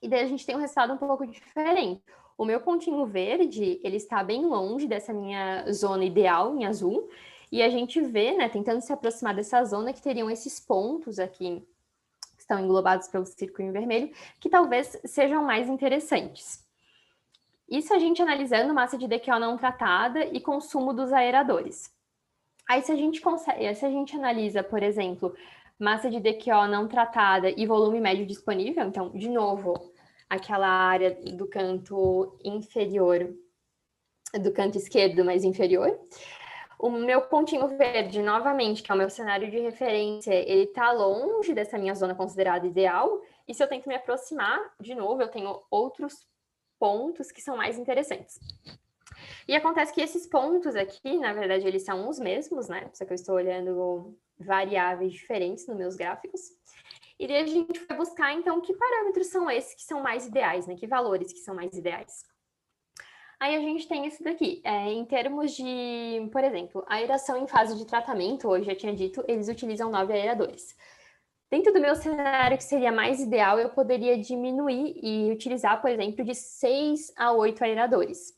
E daí a gente tem um resultado um pouco diferente. O meu pontinho verde, ele está bem longe dessa minha zona ideal, em azul, e a gente vê, né, tentando se aproximar dessa zona, que teriam esses pontos aqui, que estão englobados pelo círculo em vermelho, que talvez sejam mais interessantes. Isso a gente analisando massa de DQO não tratada e consumo dos aeradores. Aí se a gente analisa, por exemplo, massa de DQO não tratada e volume médio disponível, então, de novo, aquela área do canto inferior, do canto esquerdo, mais inferior. O meu pontinho verde, novamente, que é o meu cenário de referência, ele está longe dessa minha zona considerada ideal, e se eu tento me aproximar, de novo, eu tenho outros pontos que são mais interessantes. E acontece que esses pontos aqui, na verdade, eles são os mesmos, né? Só que eu estou olhando variáveis diferentes nos meus gráficos. E daí a gente vai buscar, então, que parâmetros são esses que são mais ideais, né? Que valores que são mais ideais. Aí a gente tem esse daqui. Em termos de, por exemplo, aeração em fase de tratamento, hoje já tinha dito, eles utilizam 9 aeradores. Dentro do meu cenário que seria mais ideal, eu poderia diminuir e utilizar, por exemplo, de 6 a 8 aeradores.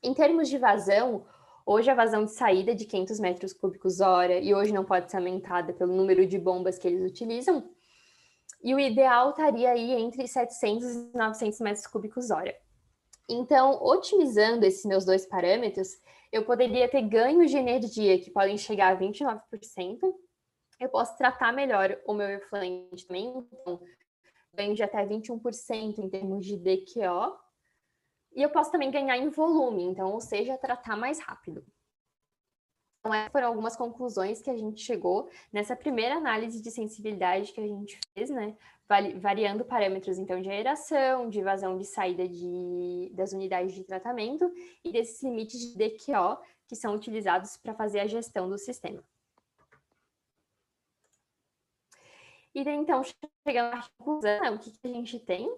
Em termos de vazão, hoje a vazão de saída é de 500 metros cúbicos hora e hoje não pode ser aumentada pelo número de bombas que eles utilizam. E o ideal estaria aí entre 700 e 900 metros cúbicos hora. Então, otimizando esses meus dois parâmetros, eu poderia ter ganhos de energia que podem chegar a 29%. Eu posso tratar melhor o meu efluente também, então, ganho de até 21% em termos de DQO, e eu posso também ganhar em volume, então, ou seja, tratar mais rápido. Então, essas foram algumas conclusões que a gente chegou nessa primeira análise de sensibilidade que a gente fez, né? Variando parâmetros, então, de aeração, de vazão de saída das unidades de tratamento e desses limites de DQO que são utilizados para fazer a gestão do sistema. E daí, então, chegando à conclusão, o que a gente tem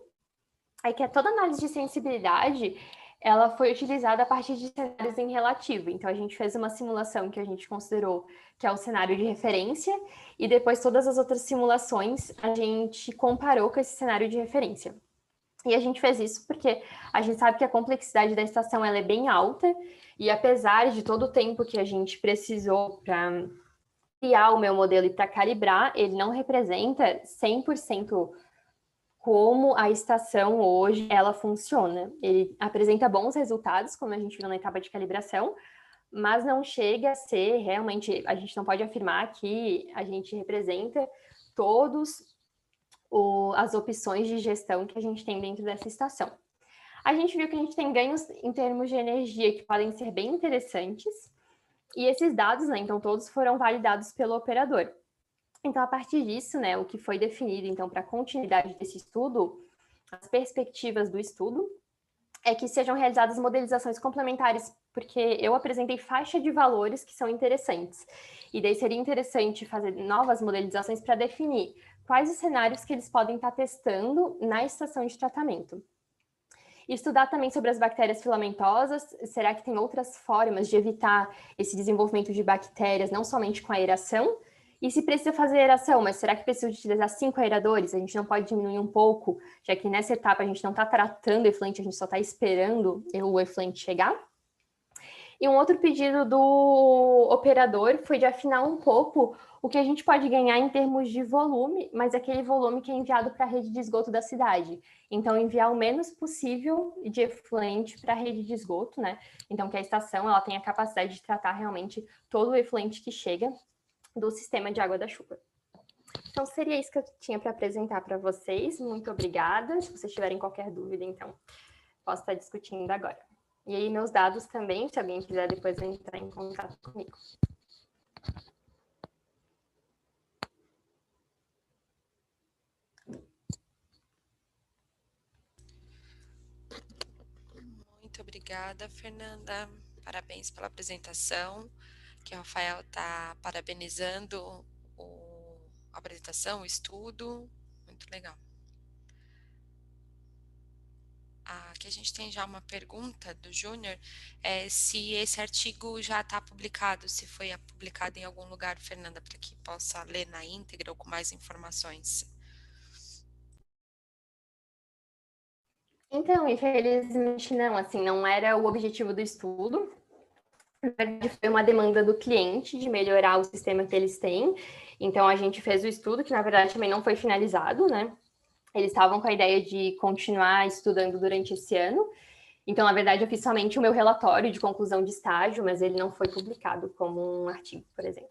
é que toda análise de sensibilidade ela foi utilizada a partir de cenários em relativo. Então, a gente fez uma simulação que a gente considerou que é o cenário de referência, e depois todas as outras simulações a gente comparou com esse cenário de referência. E a gente fez isso porque a gente sabe que a complexidade da estação ela é bem alta, e apesar de todo o tempo que a gente precisou para criar o meu modelo e para calibrar, ele não representa 100% como a estação hoje ela funciona. Ele apresenta bons resultados, como a gente viu na etapa de calibração, mas não chega a ser realmente, a gente não pode afirmar que a gente representa todas as opções de gestão que a gente tem dentro dessa estação. A gente viu que a gente tem ganhos em termos de energia que podem ser bem interessantes, e esses dados, né, então todos foram validados pelo operador. Então, a partir disso, né, o que foi definido, então, para a continuidade desse estudo, as perspectivas do estudo, é que sejam realizadas modelizações complementares, porque eu apresentei faixa de valores que são interessantes. E daí seria interessante fazer novas modelizações para definir quais os cenários que eles podem estar testando na estação de tratamento. Estudar também sobre as bactérias filamentosas, será que tem outras formas de evitar esse desenvolvimento de bactérias, não somente com aeração? E se precisa fazer aeração, mas será que precisa utilizar 5 aeradores? A gente não pode diminuir um pouco, já que nessa etapa a gente não está tratando o efluente, a gente só está esperando o efluente chegar? E um outro pedido do operador foi de afinar um pouco o que a gente pode ganhar em termos de volume, mas aquele volume que é enviado para a rede de esgoto da cidade. Então, enviar o menos possível de efluente para a rede de esgoto, né? Então, que a estação ela tenha a capacidade de tratar realmente todo o efluente que chega do sistema de água da chuva. Então, seria isso que eu tinha para apresentar para vocês. Muito obrigada. Se vocês tiverem qualquer dúvida, então, posso estar discutindo agora. E aí, meus dados também, se alguém quiser depois entrar em contato comigo. Muito obrigada, Fernanda. Parabéns pela apresentação, que o Rafael está parabenizando a apresentação, o estudo. Muito legal. Aqui a gente tem já uma pergunta do Júnior, se esse artigo já está publicado, se foi publicado em algum lugar, Fernanda, para que possa ler na íntegra ou com mais informações. Então, infelizmente não, assim, não era o objetivo do estudo. Na verdade, foi uma demanda do cliente de melhorar o sistema que eles têm. Então, a gente fez o estudo, que na verdade também não foi finalizado, né? Eles estavam com a ideia de continuar estudando durante esse ano. Então, na verdade, eu fiz somente o meu relatório de conclusão de estágio, mas ele não foi publicado como um artigo, por exemplo.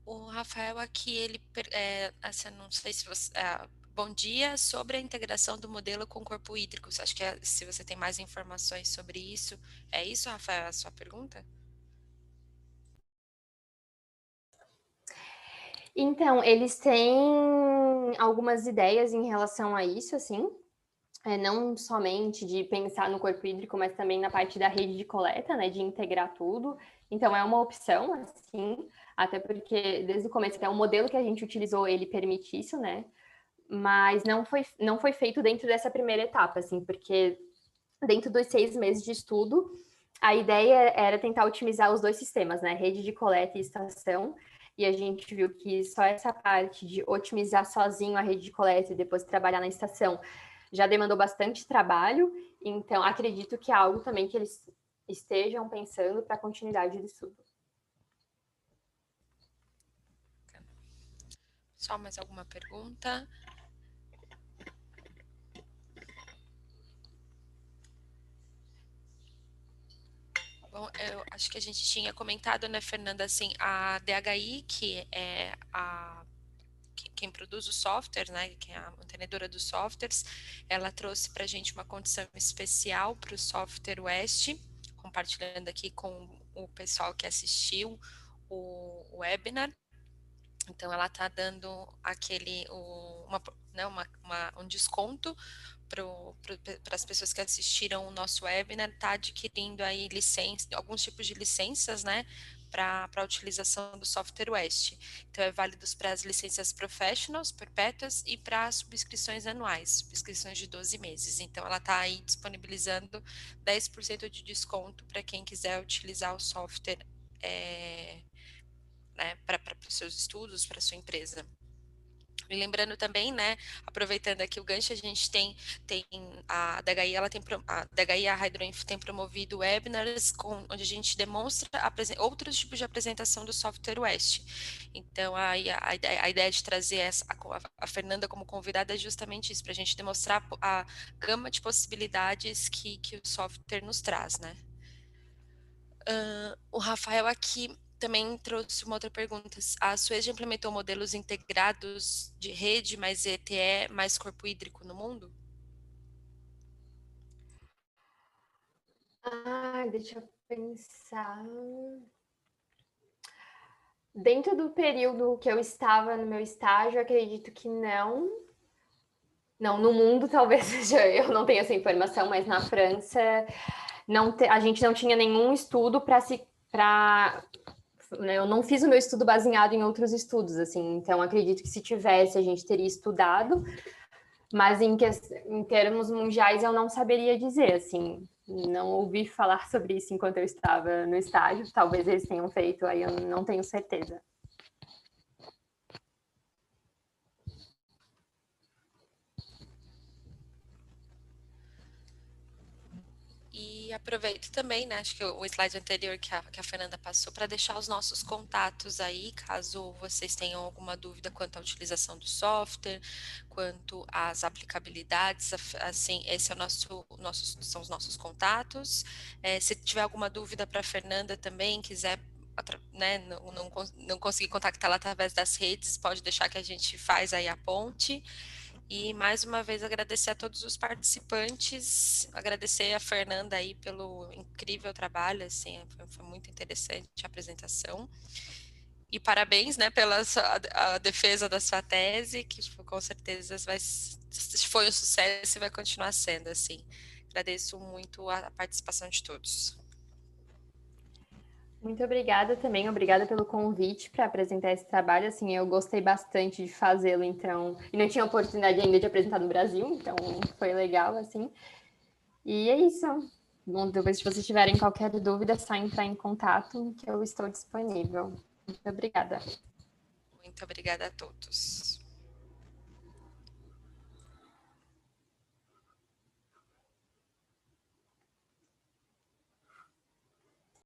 O Rafael aqui, ele, assim, não sei se você... bom dia, sobre a integração do modelo com o corpo hídrico. Acho que se você tem mais informações sobre isso, é isso, Rafael, a sua pergunta? Então, eles têm algumas ideias em relação a isso, assim, não somente de pensar no corpo hídrico, mas também na parte da rede de coleta, né, de integrar tudo. Então, é uma opção, assim, até porque desde o começo, até o modelo que a gente utilizou, ele permite isso, né, mas não foi feito dentro dessa primeira etapa, assim, porque dentro dos 6 meses de estudo, a ideia era tentar otimizar os dois sistemas, né, rede de coleta e estação, e a gente viu que só essa parte de otimizar sozinho a rede de coleta e depois trabalhar na estação já demandou bastante trabalho, então acredito que é algo também que eles estejam pensando para a continuidade do estudo. Só mais alguma pergunta? Bom, eu acho que a gente tinha comentado, né, Fernanda, assim, a DHI, que é quem produz o software, né, que é a mantenedora dos softwares, ela trouxe para a gente uma condição especial para o software West, compartilhando aqui com o pessoal que assistiu o webinar. Então, ela está dando um desconto para as pessoas que assistiram o nosso webinar, está adquirindo aí alguns tipos de licenças, né, para a utilização do software West. Então, é válido para as licenças professionals, perpétuas, e para as subscrições anuais, subscrições de 12 meses. Então, ela está aí disponibilizando 10% de desconto para quem quiser utilizar o software, né, para os seus estudos, para a sua empresa. E lembrando também, né, aproveitando aqui o gancho, a gente tem a DHI, a DHI e a Hydroinfo tem promovido webinars onde a gente demonstra outros tipos de apresentação do software West. Então, a ideia de trazer a Fernanda como convidada é justamente isso, para a gente demonstrar a gama de possibilidades que o software nos traz, né? O Rafael aqui também trouxe uma outra pergunta. A Suez já implementou modelos integrados de rede, mais ETE, mais corpo hídrico no mundo? Deixa eu pensar. Dentro do período que eu estava no meu estágio, acredito que não. Não, no mundo talvez eu não tenha essa informação, mas na França a gente não tinha nenhum estudo eu não fiz o meu estudo baseado em outros estudos, assim, então acredito que se tivesse a gente teria estudado, mas em termos mundiais eu não saberia dizer, assim, não ouvi falar sobre isso enquanto eu estava no estágio, talvez eles tenham feito, aí eu não tenho certeza. E aproveito também, né, acho que o slide anterior que a Fernanda passou, para deixar os nossos contatos aí, caso vocês tenham alguma dúvida quanto à utilização do software, quanto às aplicabilidades, assim, esse é são os nossos contatos. Se tiver alguma dúvida para a Fernanda também, quiser, né, não conseguir contactá-la através das redes, pode deixar que a gente faz aí a ponte. E mais uma vez agradecer a todos os participantes, agradecer a Fernanda aí pelo incrível trabalho, assim, foi muito interessante a apresentação. E parabéns, né, pela a defesa da sua tese, que com certeza foi um sucesso e vai continuar sendo, assim. Agradeço muito a participação de todos. Muito obrigada também, obrigada pelo convite para apresentar esse trabalho, assim, eu gostei bastante de fazê-lo, então, e não tinha oportunidade ainda de apresentar no Brasil, então foi legal, assim, e é isso. Bom, depois se vocês tiverem qualquer dúvida, é só entrar em contato, que eu estou disponível. Muito obrigada. Muito obrigada a todos.